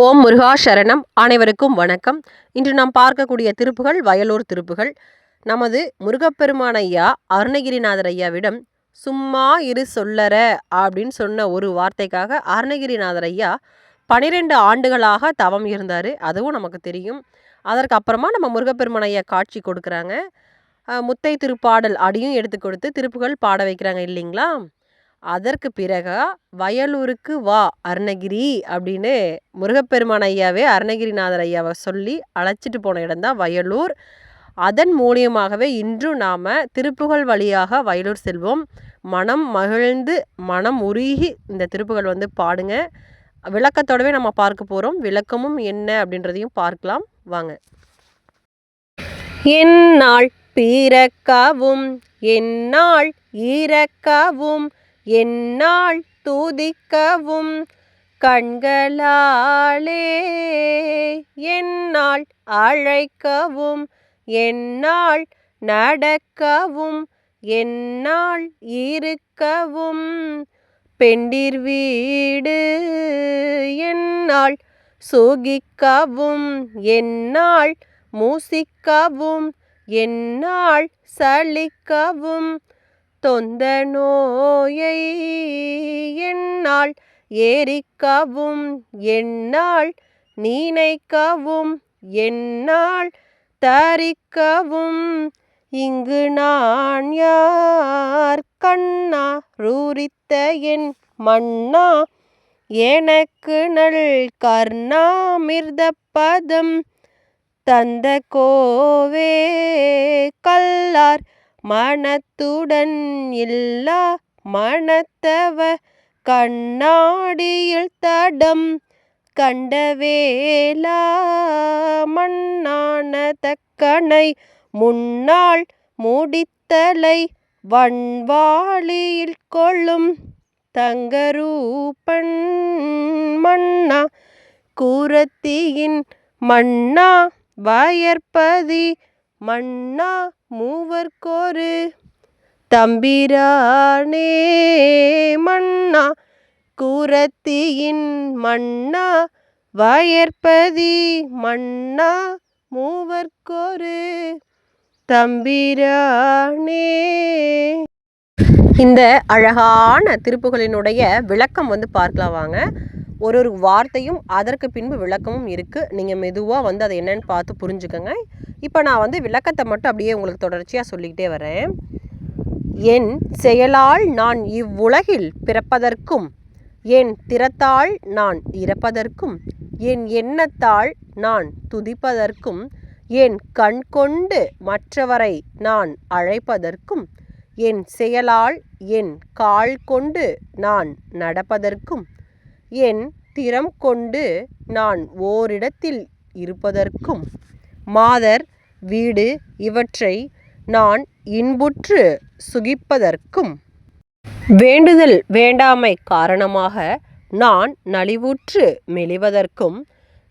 ஓம் முருகா சரணம். அனைவருக்கும் வணக்கம். இன்று நாம் பார்க்கக்கூடிய திருப்புகள் வயலூர் திருப்புகள். நமது முருகப்பெருமான் ஐயா அருணகிரிநாதர் ஐயாவிடம் சும்மா இரு சொல்லற அப்படின்னு சொன்ன ஒரு வார்த்தைக்காக அருணகிரிநாதர் ஐயா 12 ஆண்டுகளாக தவம் இருந்தார். அதுவும் நமக்கு தெரியும். அதற்கு அப்புறமா நம்ம முருகப்பெருமான் ஐயா காட்சி கொடுக்குறாங்க. முத்தை திருப்பாடல் அடியும் எடுத்து கொடுத்து திருப்புகள் பாட வைக்கிறாங்க இல்லைங்களா? அதற்கு பிறகு வயலூருக்கு வா அருணகிரி அப்படின்னு முருகப்பெருமான் ஐயாவே அருணகிரிநாதர் ஐயாவை சொல்லி அழைச்சிட்டு போன இடம்தான் வயலூர். அதன் மூலியமாகவே இன்றும் நாம் திருப்புகள் வழியாக வயலூர் செல்வோம். மனம் மகிழ்ந்து மனம் உருகி இந்த திருப்புகள் பாடுங்க. விளக்கத்தோடவே நம்ம பார்க்க போகிறோம். விளக்கமும் என்ன அப்படின்றதையும் பார்க்கலாம் வாங்க. எந்நாள் பிறக்கவும் எந்நாள் இறக்கவும் எந்நாள் துதிக்கவும் கண்களாலே எந்நாள் அழைக்கவும் எந்நாள் நடக்கவும் எந்நாள் இருக்கவும் பெண்டிர் வீடு எந்நாள் சுகிக்கவும் எந்நாள் மூசிக்கவும் எந்நாள் சலிக்கவும் தொந்த நோயை எந்நாள் ஏரிக்கவும் எந்நாள் நினைக்கவும் எந்நாள் தரிக்கவும் இங்கு நான் யார் கண்ணா ரூரித்த என் மன்னா எனக்கு நல் கர்ணாமிர்த பதம் தந்த கோவே கல்லார் மனத்துடன் இல்லா மனத்தவ கண்ணாடியில் தடம் கண்டவேலா மண்ணான தக்கனை முன்னாள் முடித்தலை வன்வாளியில் கொள்ளும் தங்கரூபன் மன்னா கூரத்தியின் மன்னா வயற்பதி மன்னா மூவர்க்கொரு தம்பிரானே மன்னா கூரத்தியின் மன்னா வயற்பதி மன்னா மூவர்க்கொரு தம்பிரானே. இந்த அழகான திருப்புகளினுடைய விளக்கம் பார்க்கலாம் வாங்க. ஒரு வார்த்தையும் அதற்கு பின்பு விளக்கமும் இருக்குது. நீங்கள் மெதுவாக அதை என்னென்னு பார்த்து புரிஞ்சுக்கோங்க. இப்போ நான் விளக்கத்தை மட்டும் அப்படியே உங்களுக்கு தொடர்ச்சியாக சொல்லிக்கிட்டே வரேன். என் செயலால் நான் இவ்வுலகில் பிறப்பதற்கும் என் திறத்தால் நான் இறப்பதற்கும் என் எண்ணத்தால் நான் துதிப்பதற்கும் என் கண் கொண்டு மற்றவரை நான் அழைப்பதற்கும் என் செயலால் என் கால் கொண்டு நான் நடப்பதற்கும் என் திறம் கொண்டு நான் ஓரிடத்தில் இருப்பதற்கும் மாதர் வீடு இவற்றை நான் இன்புற்று சுகிப்பதற்கும் வேண்டுதல் வேண்டாமை காரணமாக நான் நலிவுற்று மெலிவதற்கும்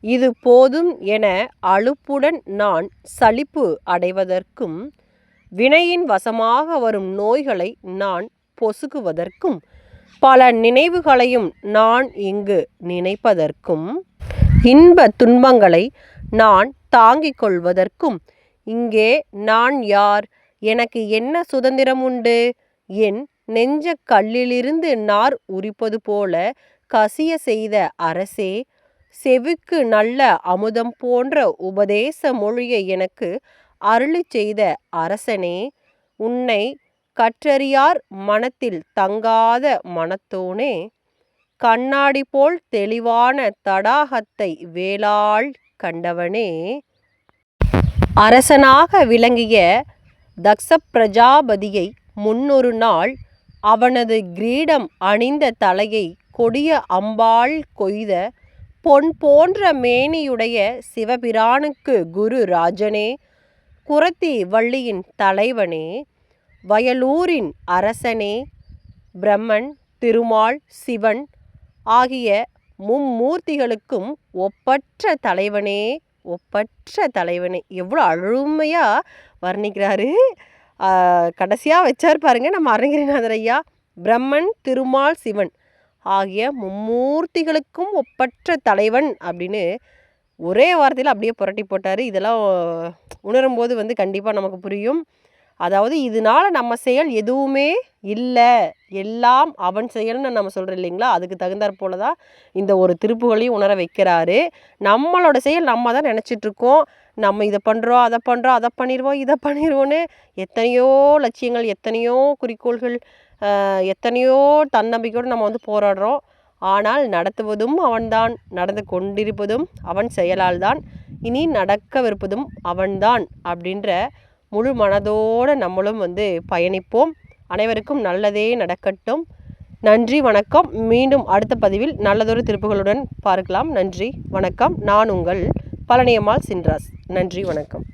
இது போதும் என அலுப்புடன் நான் சலிப்பு அடைவதற்கும் வினையின் வசமாக வரும் நோய்களை நான் பொசுக்குவதற்கும் பல நினைவுகளையும் நான் இங்கு நினைப்பதற்கும் இன்ப துன்பங்களை நான் தாங்கிக் கொள்வதற்கும் இங்கே நான் யார், எனக்கு என்ன சுதந்திரம் உண்டு, என் நெஞ்ச கல்லிலிருந்து நார் உரிப்பது போல கசிய செய்த அரசே, செவிக்கு நல்ல அமுதம் போன்ற உபதேச மொழியை எனக்கு அருளி செய்த அரசனே, உன்னை கற்றறியார் மனத்தில் தங்காத மனத்தோனே, கண்ணாடி போல் தெளிவான தடாகத்தை வேளாள் கண்டவனே, அரசனாக விளங்கிய தக்ஷ பிரஜாபதியை முன்னொரு நாள் அவனது கிரீடம் அணிந்த தலையை கொடிய அம்பாள் கொய்த பொன் போன்ற மேனியுடைய சிவபிரானுக்கு குரு ராஜனே, குரத்தி வள்ளியின் தலைவனே, வயலூரின் அரசனே, பிரம்மன் திருமால் சிவன் ஆகிய மும்மூர்த்திகளுக்கும் ஒப்பற்ற தலைவனே, ஒப்பற்ற தலைவனே. எவ்வளோ அருமையாக வர்ணிக்கிறாரு. கடைசியாக வச்சார் பாருங்க நம்ம அருணகிரிநாதர் ஐயா. பிரம்மன் திருமால் சிவன் ஆகிய மும்மூர்த்திகளுக்கும் ஒப்பற்ற தலைவன் அப்படின்னு ஒரே வார்த்தையில் அப்படியே புரட்டி போட்டார். இதெல்லாம் உணரும்போது வந்து கண்டிப்பாக நமக்கு புரியும். அதாவது இதனால் நம்ம செயல் எதுவுமே இல்லை, எல்லாம் அவன் செயல்னு நம்ம சொல்கிறோம் இல்லைங்களா, அதுக்கு தகுந்தாற் போல தான் இந்த ஒரு திருப்புகளையும் உணர வைக்கிறாரு. நம்மளோட செயல் நம்ம தான் நினச்சிட்ருக்கோம், நம்ம இதை பண்ணுறோம், அதை பண்ணுறோம், அதை பண்ணிடுவோம், இதை பண்ணிடுவோன்னு எத்தனையோ லட்சியங்கள், எத்தனையோ குறிக்கோள்கள், எத்தனையோ தன்னம்பிக்கையோடு நம்ம வந்து போராடுறோம். ஆனால் நடத்துவதும் அவன்தான், நடந்து கொண்டிருப்பதும் அவன் செயலால் தான், இனி நடக்கவிருப்பதும் அவன்தான் அப்படின்ற முழு மனதோடு நம்மளும் வந்து பயணிப்போம். அனைவருக்கும் நல்லதே நடக்கட்டும். நன்றி, வணக்கம். மீண்டும் அடுத்த பதிவில் நல்லதொரு திருப்புகளுடன் பார்க்கலாம். நன்றி, வணக்கம். நான் உங்கள் பழனியம்மாள் சின்ராஸ். நன்றி, வணக்கம்.